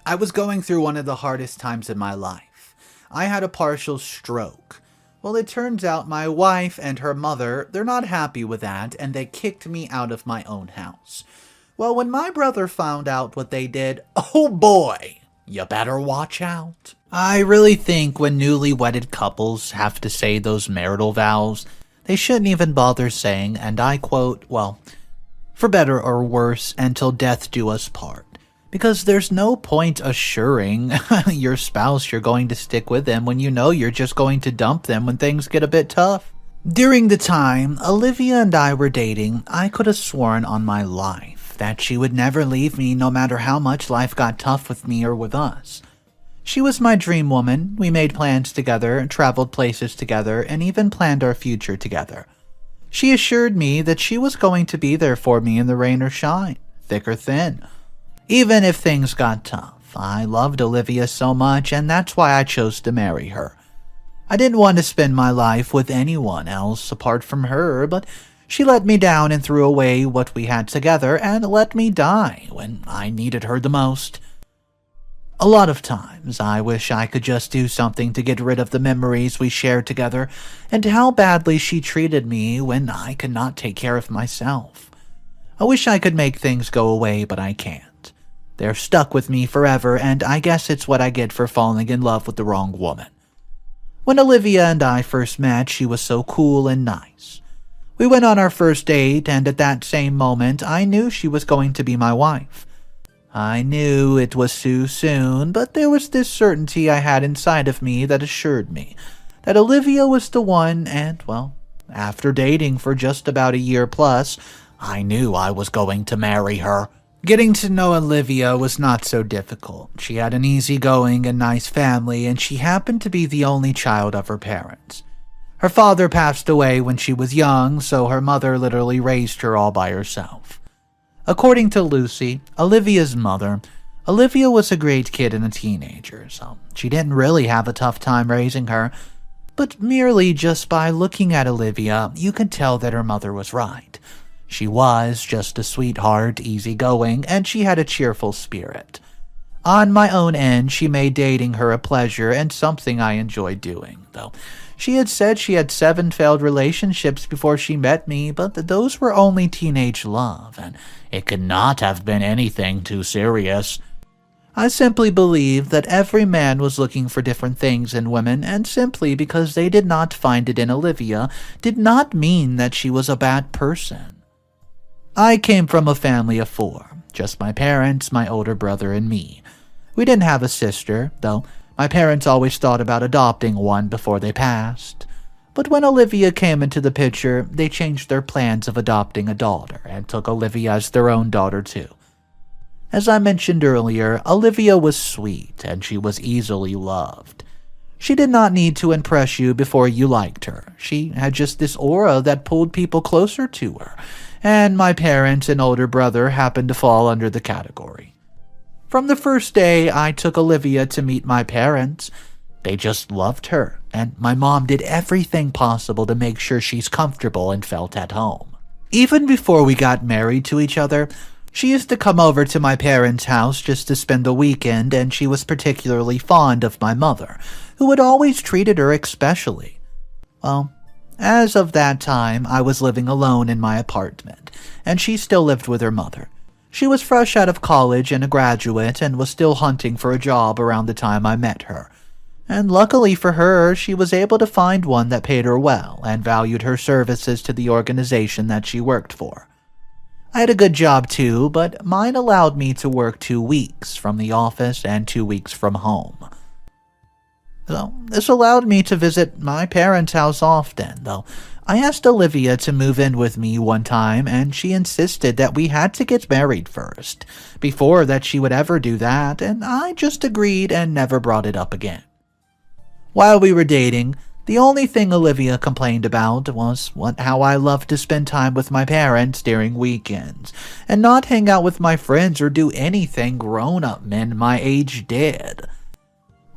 I was going through one of the hardest times in my life. I had a partial stroke. Well, it turns out my wife and her mother, they're not happy with that, and they kicked me out of my own house. Well, when my brother found out what they did, oh boy, you better watch out. I really think when newly wedded couples have to say those marital vows, they shouldn't even bother saying, and I quote, well, for better or worse, until death do us part. Because there's no point assuring your spouse you're going to stick with them when you know you're just going to dump them when things get a bit tough. During the time Alivia and I were dating, I could have sworn on my life that she would never leave me no matter how much life got tough with me or with us. She was my dream woman. We made plans together, traveled places together, and even planned our future together. She assured me that she was going to be there for me in the rain or shine, thick or thin. Even if things got tough, I loved Alivia so much, and that's why I chose to marry her. I didn't want to spend my life with anyone else apart from her, but she let me down and threw away what we had together and let me die when I needed her the most. A lot of times, I wish I could just do something to get rid of the memories we shared together and how badly she treated me when I could not take care of myself. I wish I could make things go away, but I can't. They're stuck with me forever, and I guess it's what I get for falling in love with the wrong woman. When Alivia and I first met, she was so cool and nice. We went on our first date, and at that same moment, I knew she was going to be my wife. I knew it was too soon, but there was this certainty I had inside of me that assured me that Alivia was the one, and, well, after dating for just about a year plus, I knew I was going to marry her. Getting to know Alivia was not so difficult. She had an easygoing and nice family, and she happened to be the only child of her parents. Her father passed away when she was young, so her mother literally raised her all by herself. According to Lucy, Olivia's mother, Alivia was a great kid and a teenager, so she didn't really have a tough time raising her, but merely just by looking at Alivia, you could tell that her mother was right. She was just a sweetheart, easygoing, and she had a cheerful spirit. On my own end, she made dating her a pleasure and something I enjoyed doing, though. She had said she had 7 failed relationships before she met me, but those were only teenage love, and it could not have been anything too serious. I simply believe that every man was looking for different things in women, and simply because they did not find it in Alivia did not mean that she was a bad person. I came from a family of 4, just my parents, my older brother, and me. We didn't have a sister, though my parents always thought about adopting one before they passed. But when Alivia came into the picture, they changed their plans of adopting a daughter and took Alivia as their own daughter too. As I mentioned earlier, Alivia was sweet and she was easily loved. She did not need to impress you before you liked her. She had just this aura that pulled people closer to her, and my parents and older brother happened to fall under the category. From the first day I took Alivia to meet my parents, they just loved her, and my mom did everything possible to make sure she's comfortable and felt at home. Even before we got married to each other, she used to come over to my parents' house just to spend the weekend, and she was particularly fond of my mother, who had always treated her especially. Well, as of that time, I was living alone in my apartment, and she still lived with her mother. She was fresh out of college and a graduate and was still hunting for a job around the time I met her. And luckily for her, she was able to find one that paid her well and valued her services to the organization that she worked for. I had a good job too, but mine allowed me to work 2 weeks from the office and 2 weeks from home. So, this allowed me to visit my parents' house often, though I asked Alivia to move in with me one time, and she insisted that we had to get married first, before that she would ever do that, and I just agreed and never brought it up again. While we were dating, the only thing Alivia complained about was how I loved to spend time with my parents during weekends, and not hang out with my friends or do anything grown-up men my age did.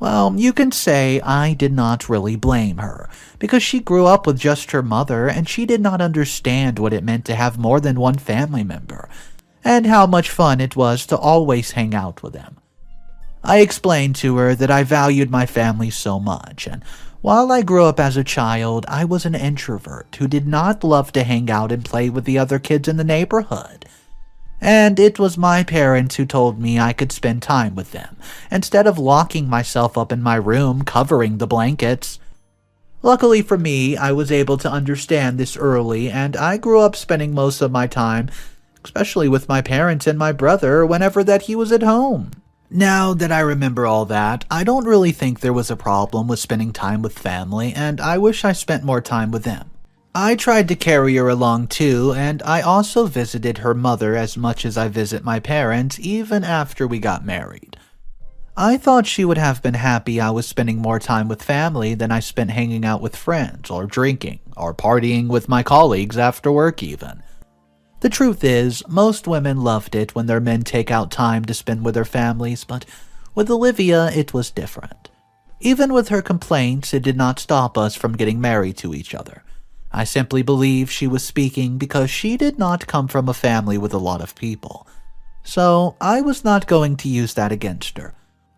Well, you can say I did not really blame her, because she grew up with just her mother and she did not understand what it meant to have more than one family member, and how much fun it was to always hang out with them. I explained to her that I valued my family so much, and while I grew up as a child, I was an introvert who did not love to hang out and play with the other kids in the neighborhood. And it was my parents who told me I could spend time with them, instead of locking myself up in my room covering the blankets. Luckily for me, I was able to understand this early, and I grew up spending most of my time, especially with my parents and my brother, whenever that he was at home. Now that I remember all that, I don't really think there was a problem with spending time with family, and I wish I spent more time with them. I tried to carry her along too, and I also visited her mother as much as I visit my parents, even after we got married. I thought she would have been happy I was spending more time with family than I spent hanging out with friends, or drinking, or partying with my colleagues after work even. The truth is, most women loved it when their men take out time to spend with their families, but with Alivia it was different. Even with her complaints, it did not stop us from getting married to each other. I simply believe she was speaking because she did not come from a family with a lot of people. So I was not going to use that against her.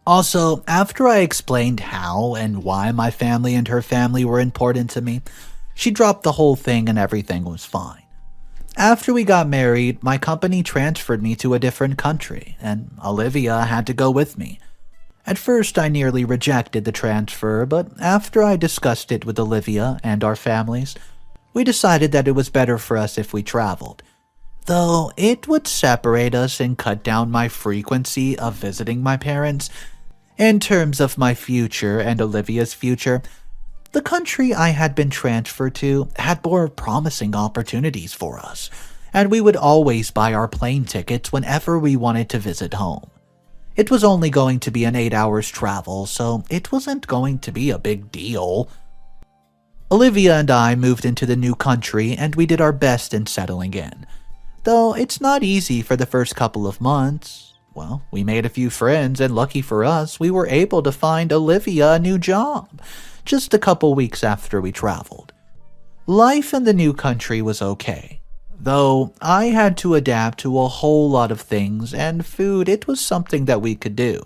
Also, after I explained how and why my family and her family were important to me, she dropped the whole thing and everything was fine. After we got married, my company transferred me to a different country, and Alivia had to go with me. At first, I nearly rejected the transfer, but after I discussed it with Alivia and our families, we decided that it was better for us if we traveled. Though it would separate us and cut down my frequency of visiting my parents, in terms of my future and Olivia's future, the country I had been transferred to had more promising opportunities for us, and we would always buy our plane tickets whenever we wanted to visit home. It was only going to be an 8 hours travel, so it wasn't going to be a big deal. Alivia and I moved into the new country, and we did our best in settling in. Though it's not easy for the first couple of months. Well, we made a few friends, and lucky for us, we were able to find Alivia a new job, just a couple weeks after we traveled. Life in the new country was okay, though I had to adapt to a whole lot of things, and food, it was something that we could do.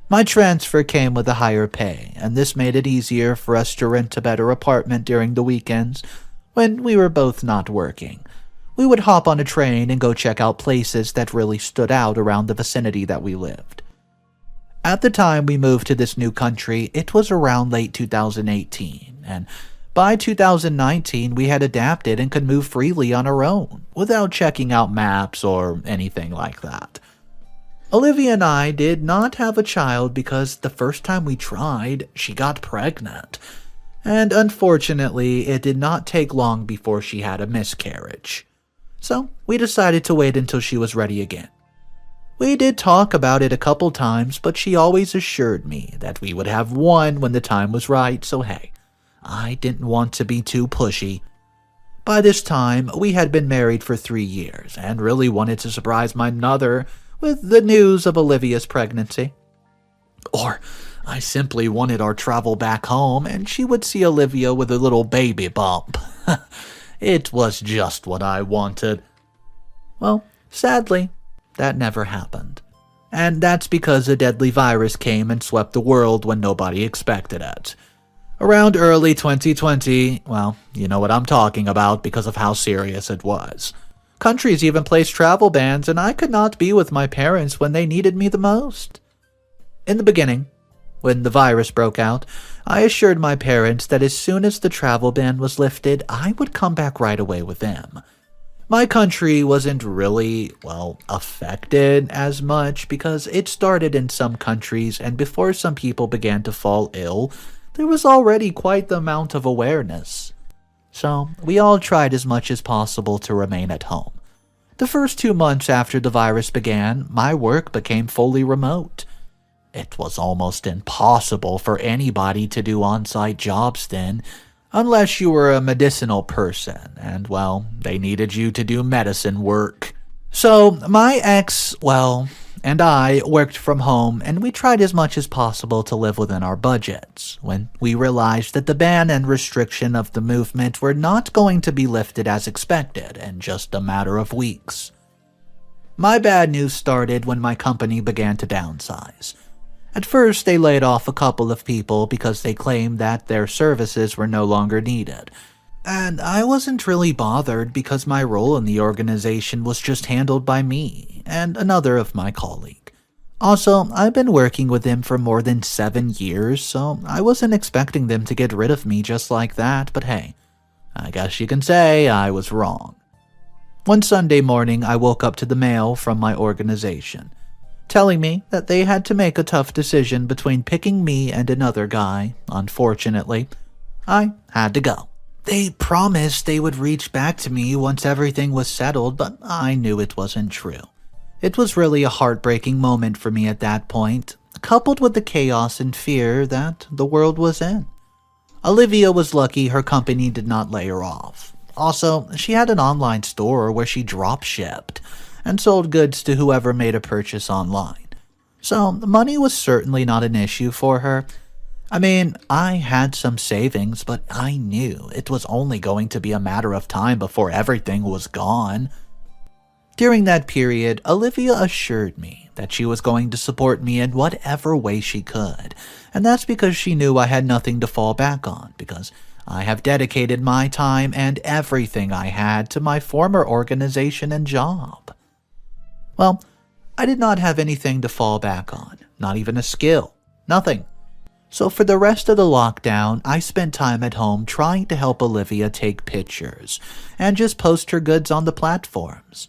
My transfer came with a higher pay, and this made it easier for us to rent a better apartment during the weekends when we were both not working. We would hop on a train and go check out places that really stood out around the vicinity that we lived. At the time we moved to this new country, it was around late 2018, and by 2019 we had adapted and could move freely on our own, without checking out maps or anything like that. Alivia and I did not have a child because the first time we tried, she got pregnant. And unfortunately, it did not take long before she had a miscarriage. So we decided to wait until she was ready again. We did talk about it a couple times, but she always assured me that we would have one when the time was right, so hey, I didn't want to be too pushy. By this time, we had been married for 3 years and really wanted to surprise my mother with the news of Olivia's pregnancy. Or I simply wanted our travel back home and she would see Alivia with a little baby bump. It was just what I wanted. Well, sadly, that never happened. And that's because a deadly virus came and swept the world when nobody expected it. Around early 2020, well, you know what I'm talking about because of how serious it was. Countries even placed travel bans, and I could not be with my parents when they needed me the most. In the beginning, when the virus broke out, I assured my parents that as soon as the travel ban was lifted, I would come back right away with them. My country wasn't really, affected as much because it started in some countries, and before some people began to fall ill, there was already quite the amount of awareness. So we all tried as much as possible to remain at home. The first 2 months after the virus began, my work became fully remote. It was almost impossible for anybody to do on-site jobs then, unless you were a medicinal person, and, they needed you to do medicine work. So my ex, and I worked from home, and we tried as much as possible to live within our budgets, when we realized that the ban and restriction of the movement were not going to be lifted as expected in just a matter of weeks. My bad news started when my company began to downsize. At first, they laid off a couple of people because they claimed that their services were no longer needed. And I wasn't really bothered because my role in the organization was just handled by me and another of my colleagues. Also, I've been working with them for more than 7 years, so I wasn't expecting them to get rid of me just like that, but hey, I guess you can say I was wrong. One Sunday morning, I woke up to the mail from my organization, telling me that they had to make a tough decision between picking me and another guy. Unfortunately, I had to go. They promised they would reach back to me once everything was settled, but I knew it wasn't true. It was really a heartbreaking moment for me at that point, coupled with the chaos and fear that the world was in. Alivia was lucky her company did not lay her off. Also, she had an online store where she drop-shipped and sold goods to whoever made a purchase online. So, money was certainly not an issue for her. I mean, I had some savings, but I knew it was only going to be a matter of time before everything was gone. During that period, Alivia assured me that she was going to support me in whatever way she could, and that's because she knew I had nothing to fall back on, because I have dedicated my time and everything I had to my former organization and job. Well, I did not have anything to fall back on, not even a skill, nothing. So for the rest of the lockdown, I spent time at home trying to help Alivia take pictures and just post her goods on the platforms.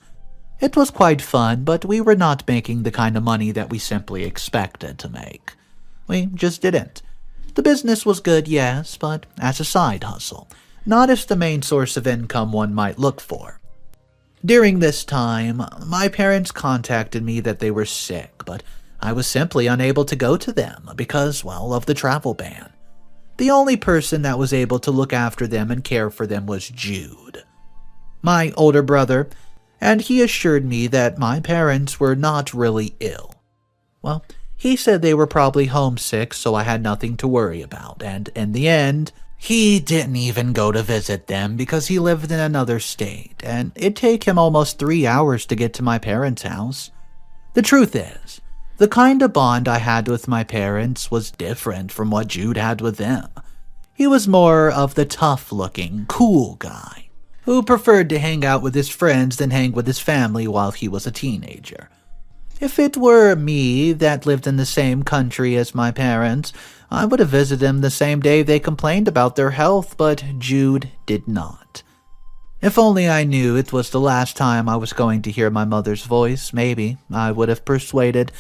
It was quite fun, but we were not making the kind of money that we simply expected to make. We just didn't. The business was good, yes, but as a side hustle, not as the main source of income one might look for. During this time, my parents contacted me that they were sick, but I was simply unable to go to them because, well, of the travel ban. The only person that was able to look after them and care for them was Jude, my older brother, and he assured me that my parents were not really ill. Well, he said they were probably homesick, so I had nothing to worry about, and in the end, he didn't even go to visit them because he lived in another state, and it'd take him almost 3 hours to get to my parents' house. The truth is, the kind of bond I had with my parents was different from what Jude had with them. He was more of the tough-looking, cool guy who preferred to hang out with his friends than hang with his family while he was a teenager. If it were me that lived in the same country as my parents, I would have visited them the same day they complained about their health, but Jude did not. If only I knew it was the last time I was going to hear my mother's voice, maybe I would have persuaded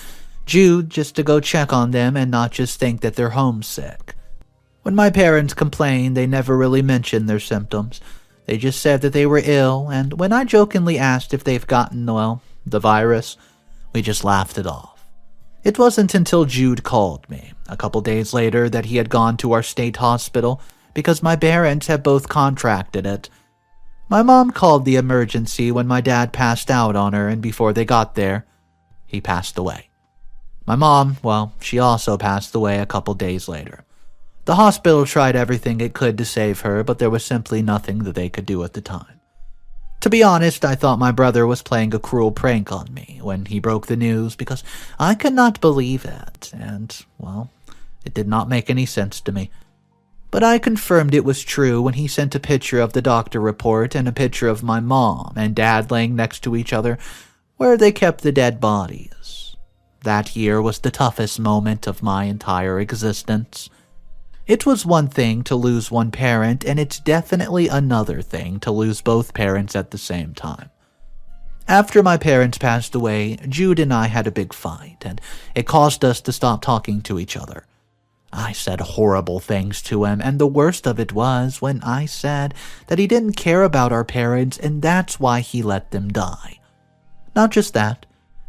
Jude just to go check on them and not just think that they're homesick. When my parents complained, they never really mentioned their symptoms. They just said that they were ill, and when I jokingly asked if they've gotten, well, the virus, we just laughed it off. It wasn't until Jude called me a couple days later that he had gone to our state hospital because my parents had both contracted it. My mom called the emergency when my dad passed out on her, and before they got there, he passed away. My mom, well, she also passed away a couple days later. The hospital tried everything it could to save her, but there was simply nothing that they could do at the time. To be honest, I thought my brother was playing a cruel prank on me when he broke the news because I could not believe it, and, well, it did not make any sense to me. But I confirmed it was true when he sent a picture of the doctor report and a picture of my mom and dad laying next to each other where they kept the dead bodies. That year was the toughest moment of my entire existence. It was one thing to lose one parent, and it's definitely another thing to lose both parents at the same time. After my parents passed away, Jude and I had a big fight, and it caused us to stop talking to each other. I said horrible things to him, and the worst of it was when I said that he didn't care about our parents and that's why he let them die. Not just that,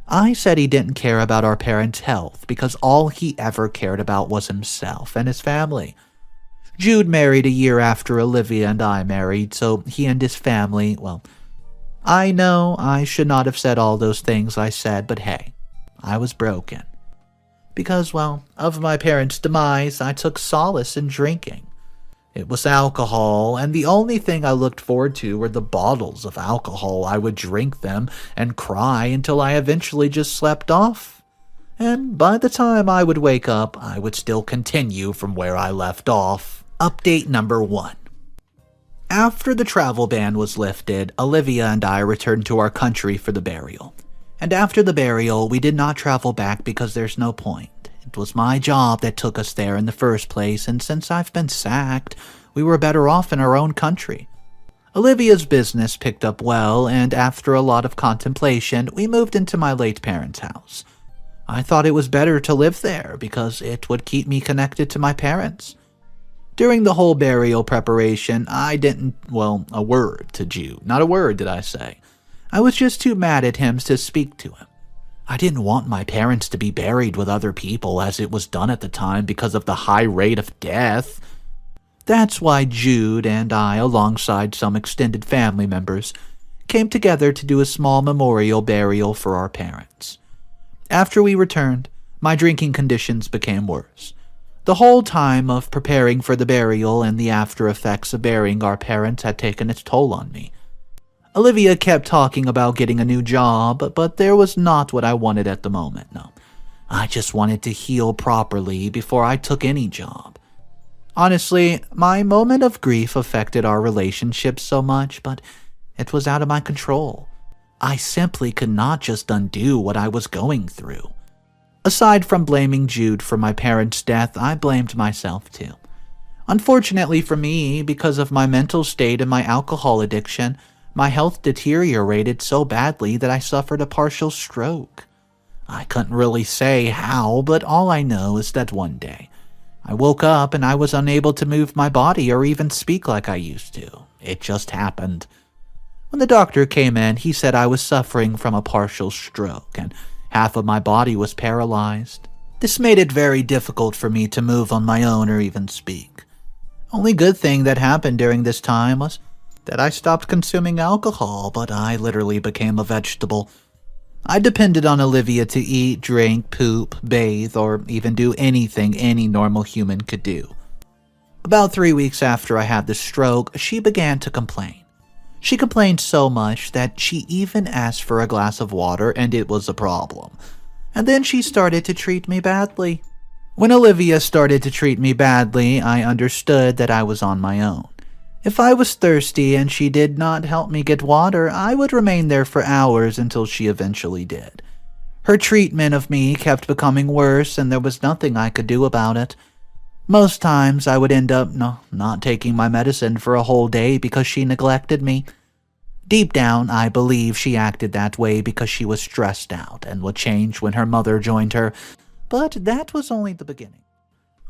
I said he didn't care about our parents' health because all he ever cared about was himself and his family. Jude married a year after Alivia and I married, so he and his family, well, I know I should not have said all those things I said, but hey, I was broken. Because, well, of my parents' demise, I took solace in drinking. It was alcohol, and the only thing I looked forward to were the bottles of alcohol. I would drink them and cry until I eventually just slept off. And by the time I would wake up, I would still continue from where I left off. Update number 1. After the travel ban was lifted, Alivia and I returned to our country for the burial. And after the burial, we did not travel back because there's no point. It was my job that took us there in the first place, and since I've been sacked, we were better off in our own country. Olivia's business picked up well, and after a lot of contemplation, we moved into my late parents' house. I thought it was better to live there because it would keep me connected to my parents. During the whole burial preparation, I didn't, a word to Jude. Not a word, did I say. I was just too mad at him to speak to him. I didn't want my parents to be buried with other people as it was done at the time because of the high rate of death. That's why Jude and I, alongside some extended family members, came together to do a small memorial burial for our parents. After we returned, my drinking conditions became worse. The whole time of preparing for the burial and the after effects of burying our parents had taken its toll on me. Alivia kept talking about getting a new job, but there was not what I wanted at the moment, no. I just wanted to heal properly before I took any job. Honestly, my moment of grief affected our relationship so much, but it was out of my control. I simply could not just undo what I was going through. Aside from blaming Jude for my parents' death, I blamed myself too. Unfortunately for me, because of my mental state and my alcohol addiction, my health deteriorated so badly that I suffered a partial stroke. I couldn't really say how, but all I know is that one day, I woke up and I was unable to move my body or even speak like I used to. It just happened. When the doctor came in, he said I was suffering from a partial stroke and half of my body was paralyzed. This made it very difficult for me to move on my own or even speak. Only good thing that happened during this time was that I stopped consuming alcohol, but I literally became a vegetable. I depended on Alivia to eat, drink, poop, bathe, or even do anything any normal human could do. About 3 weeks after I had the stroke, she began to complain. She complained so much that she even asked for a glass of water, and it was a problem. And then she started to treat me badly. When Alivia started to treat me badly, I understood that I was on my own. If I was thirsty and she did not help me get water, I would remain there for hours until she eventually did. Her treatment of me kept becoming worse, and there was nothing I could do about it. Most times, I would end up not taking my medicine for a whole day because she neglected me. Deep down, I believe she acted that way because she was stressed out and would change when her mother joined her, but that was only the beginning.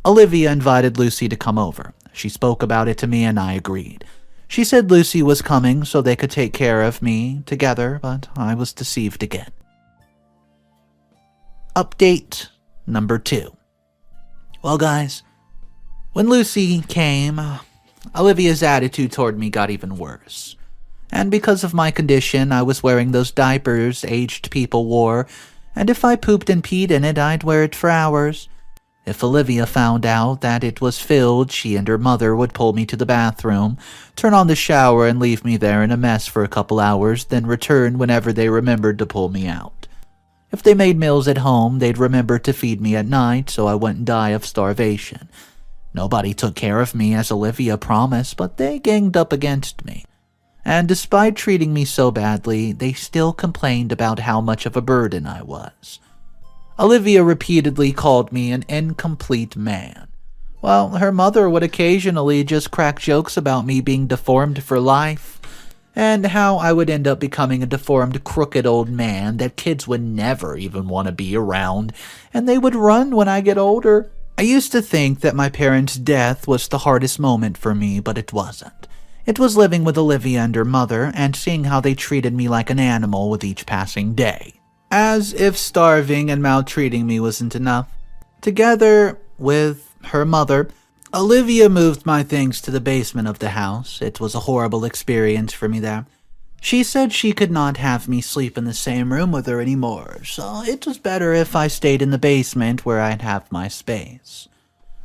Alivia invited Lucy to come over. She spoke about it to me and I agreed. She said Lucy was coming so they could take care of me together, but I was deceived again. Update number 2. Well, guys, when Lucy came, Olivia's attitude toward me got even worse. And because of my condition, I was wearing those diapers aged people wore, and if I pooped and peed in it, I'd wear it for hours. If Alivia found out that it was filled, she and her mother would pull me to the bathroom, turn on the shower and leave me there in a mess for a couple hours, then return whenever they remembered to pull me out. If they made meals at home, they'd remember to feed me at night so I wouldn't die of starvation. Nobody took care of me as Alivia promised, but they ganged up against me. And despite treating me so badly, they still complained about how much of a burden I was. Alivia repeatedly called me an incomplete man, while her mother would occasionally just crack jokes about me being deformed for life, and how I would end up becoming a deformed, crooked old man that kids would never even want to be around, and they would run when I get older. I used to think that my parents' death was the hardest moment for me, but it wasn't. It was living with Alivia and her mother, and seeing how they treated me like an animal with each passing day. As if starving and maltreating me wasn't enough. Together with her mother, Alivia moved my things to the basement of the house. It was a horrible experience for me there. She said she could not have me sleep in the same room with her anymore, so it was better if I stayed in the basement where I'd have my space.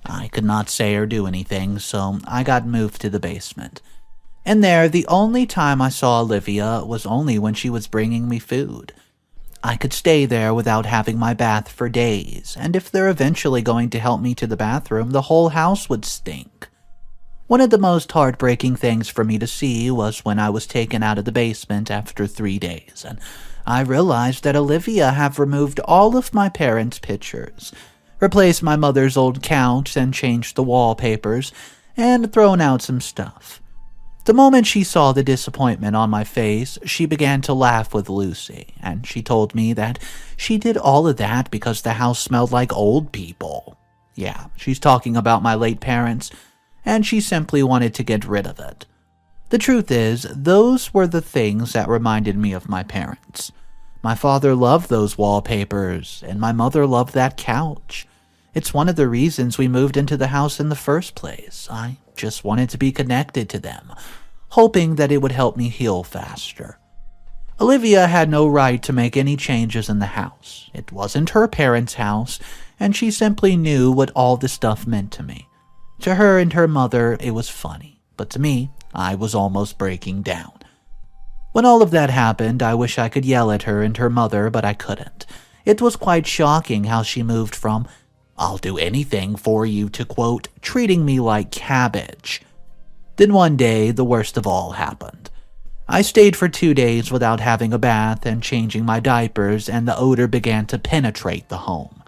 I could not say or do anything, so I got moved to the basement. And there, the only time I saw Alivia was only when she was bringing me food. I could stay there without having my bath for days, and if they're eventually going to help me to the bathroom, the whole house would stink. One of the most heartbreaking things for me to see was when I was taken out of the basement after 3 days, and I realized that Alivia have removed all of my parents' pictures, replaced my mother's old couch and changed the wallpapers, and thrown out some stuff. The moment she saw the disappointment on my face, she began to laugh with Lucy, and she told me that she did all of that because the house smelled like old people. Yeah, she's talking about my late parents, and she simply wanted to get rid of it. The truth is, those were the things that reminded me of my parents. My father loved those wallpapers, and my mother loved that couch. It's one of the reasons we moved into the house in the first place. I just wanted to be connected to them, hoping that it would help me heal faster. Alivia had no right to make any changes in the house. It wasn't her parents' house, and she simply knew what all the stuff meant to me. To her and her mother, it was funny, but to me, I was almost breaking down. When all of that happened, I wish I could yell at her and her mother, but I couldn't. It was quite shocking how she moved from, "I'll do anything for you," to, quote, "treating me like cabbage." Then one day, the worst of all happened. I stayed for 2 days without having a bath and changing my diapers, and the odor began to penetrate the home.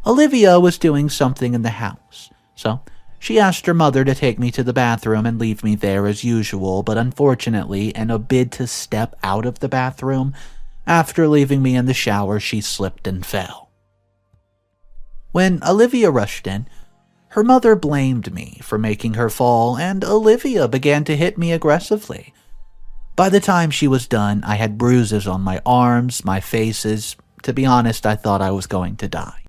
Alivia was doing something in the house, so she asked her mother to take me to the bathroom and leave me there as usual, but unfortunately, in a bid to step out of the bathroom, after leaving me in the shower, she slipped and fell. When Alivia rushed in, her mother blamed me for making her fall, and Alivia began to hit me aggressively. By the time she was done, I had bruises on my arms, my faces. To be honest, I thought I was going to die.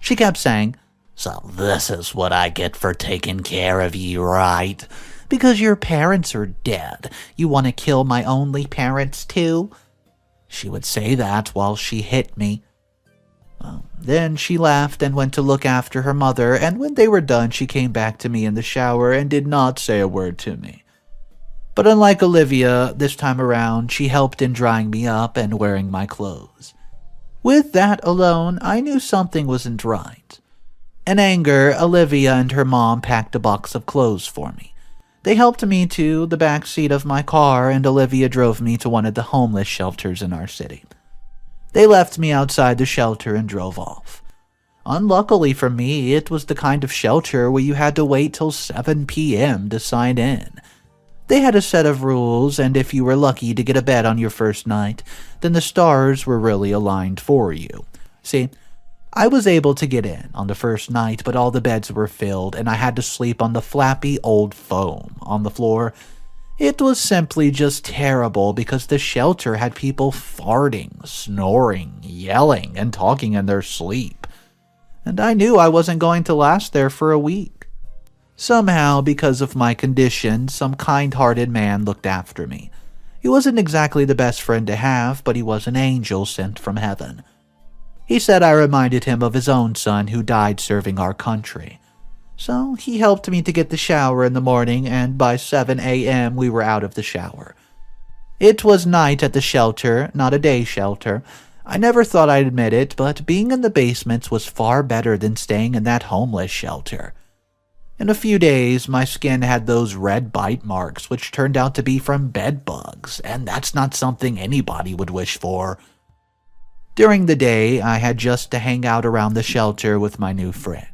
She kept saying, "So this is what I get for taking care of you, right? Because your parents are dead. You want to kill my only parents too?" She would say that while she hit me. Then she laughed and went to look after her mother, and when they were done, she came back to me in the shower and did not say a word to me. But unlike Alivia, this time around, she helped in drying me up and wearing my clothes. With that alone, I knew something wasn't right. In anger, Alivia and her mom packed a box of clothes for me. They helped me to the back seat of my car, and Alivia drove me to one of the homeless shelters in our city. They left me outside the shelter and drove off. Unluckily for me, it was the kind of shelter where you had to wait till 7 p.m. to sign in. They had a set of rules, and if you were lucky to get a bed on your first night, then the stars were really aligned for you. See, I was able to get in on the first night, but all the beds were filled, and I had to sleep on the flappy old foam on the floor. It was simply just terrible because the shelter had people farting, snoring, yelling, and talking in their sleep. And I knew I wasn't going to last there for a week. Somehow, because of my condition, some kind-hearted man looked after me. He wasn't exactly the best friend to have, but he was an angel sent from heaven. He said I reminded him of his own son who died serving our country. So he helped me to get the shower in the morning, and by 7 a.m. we were out of the shower. It was night at the shelter, not a day shelter. I never thought I'd admit it, but being in the basements was far better than staying in that homeless shelter. In a few days, my skin had those red bite marks, which turned out to be from bed bugs, and that's not something anybody would wish for. During the day, I had just to hang out around the shelter with my new friend.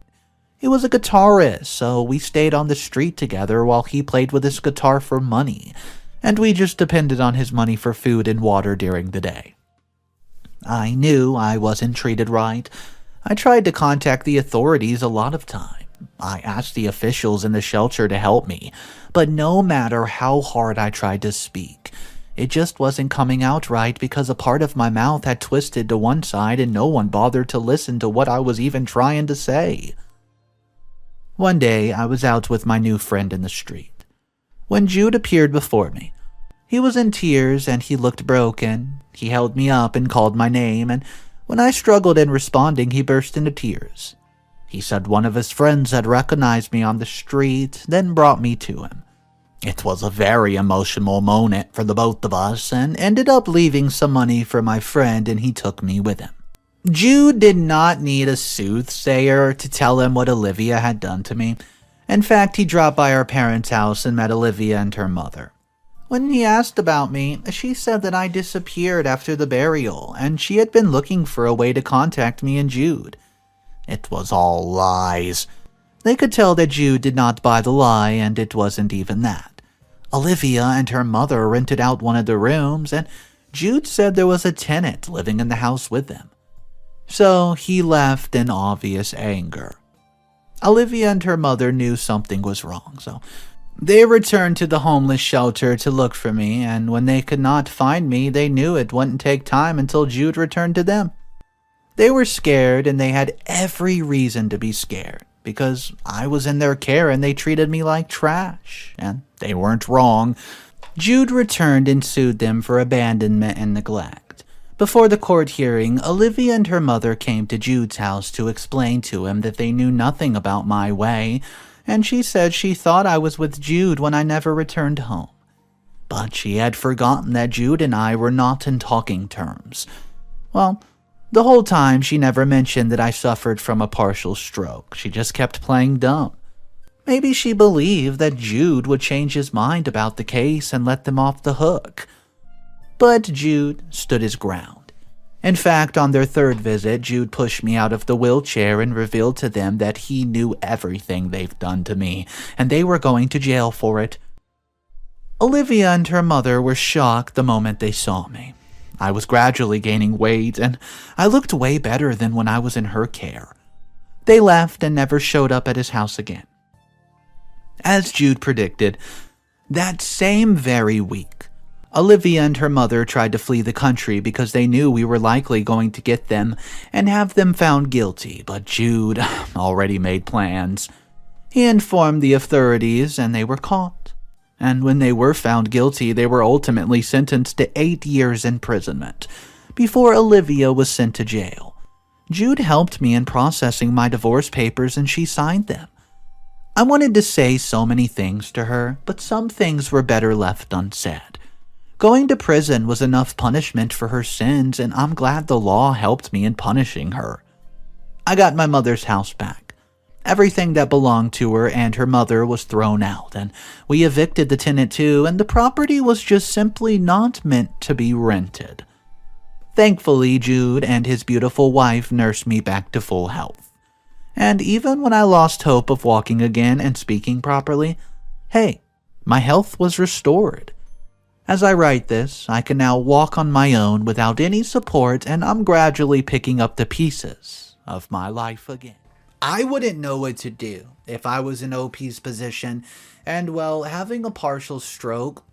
He was a guitarist, so we stayed on the street together while he played with his guitar for money, and we just depended on his money for food and water during the day. I knew I wasn't treated right. I tried to contact the authorities a lot of times. I asked the officials in the shelter to help me, but no matter how hard I tried to speak, it just wasn't coming out right because a part of my mouth had twisted to one side and no one bothered to listen to what I was even trying to say. One day, I was out with my new friend in the street, when Jude appeared before me. He was in tears and he looked broken. He held me up and called my name, and when I struggled in responding, he burst into tears. He said one of his friends had recognized me on the street, then brought me to him. It was a very emotional moment for the both of us and ended up leaving some money for my friend and he took me with him. Jude did not need a soothsayer to tell him what Alivia had done to me. In fact, he dropped by our parents' house and met Alivia and her mother. When he asked about me, she said that I disappeared after the burial and she had been looking for a way to contact me and Jude. It was all lies. They could tell that Jude did not buy the lie, and it wasn't even that. Alivia and her mother rented out one of the rooms, and Jude said there was a tenant living in the house with them. So he left in obvious anger. Alivia and her mother knew something was wrong, so they returned to the homeless shelter to look for me, and when they could not find me, they knew it wouldn't take time until Jude returned to them. They were scared, and they had every reason to be scared, because I was in their care and they treated me like trash, and they weren't wrong. Jude returned and sued them for abandonment and neglect. Before the court hearing, Alivia and her mother came to Jude's house to explain to him that they knew nothing about my way, and she said she thought I was with Jude when I never returned home. But she had forgotten that Jude and I were not in talking terms. Well, the whole time she never mentioned that I suffered from a partial stroke. She just kept playing dumb. Maybe she believed that Jude would change his mind about the case and let them off the hook. But Jude stood his ground. In fact, on their third visit, Jude pushed me out of the wheelchair and revealed to them that he knew everything they've done to me, and they were going to jail for it. Alivia and her mother were shocked the moment they saw me. I was gradually gaining weight, and I looked way better than when I was in her care. They left and never showed up at his house again. As Jude predicted, that same very week, Alivia and her mother tried to flee the country because they knew we were likely going to get them and have them found guilty, but Jude already made plans. He informed the authorities and they were caught. And when they were found guilty, they were ultimately sentenced to 8 years imprisonment before Alivia was sent to jail. Jude helped me in processing my divorce papers and she signed them. I wanted to say so many things to her, but some things were better left unsaid. Going to prison was enough punishment for her sins, and I'm glad the law helped me in punishing her. I got my mother's house back. Everything that belonged to her and her mother was thrown out, and we evicted the tenant too, and the property was just simply not meant to be rented. Thankfully, Jude and his beautiful wife nursed me back to full health. And even when I lost hope of walking again and speaking properly, hey, my health was restored. As I write this, I can now walk on my own without any support, and I'm gradually picking up the pieces of my life again. I wouldn't know what to do if I was in OP's position, and well, having a partial stroke,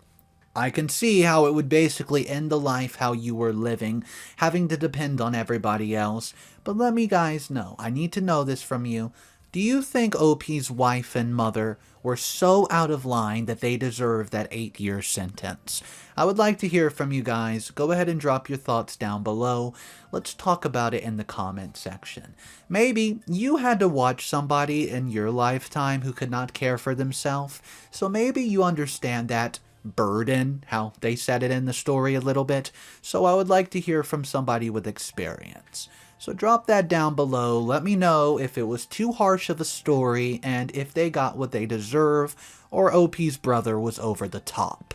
I can see how it would basically end the life how you were living, having to depend on everybody else. But let me guys know, I need to know this from you. Do you think OP's wife and mother were so out of line that they deserve that 8-year sentence? I would like to hear from you guys. Go ahead and drop your thoughts down below. Let's talk about it in the comment section. Maybe you had to watch somebody in your lifetime who could not care for themselves, so maybe you understand that burden, how they said it in the story a little bit. So I would like to hear from somebody with experience. So drop that down below. Let me know if it was too harsh of a story and if they got what they deserve or OP's brother was over the top.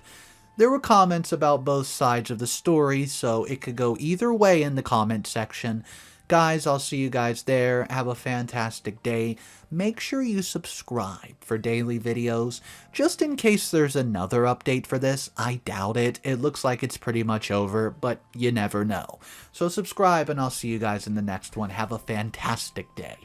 There were comments about both sides of the story, so it could go either way in the comment section. Guys, I'll see you guys there. Have a fantastic day. Make sure you subscribe for daily videos, just in case there's another update for this. I doubt it. It looks like it's pretty much over, but you never know. So subscribe, and I'll see you guys in the next one. Have a fantastic day.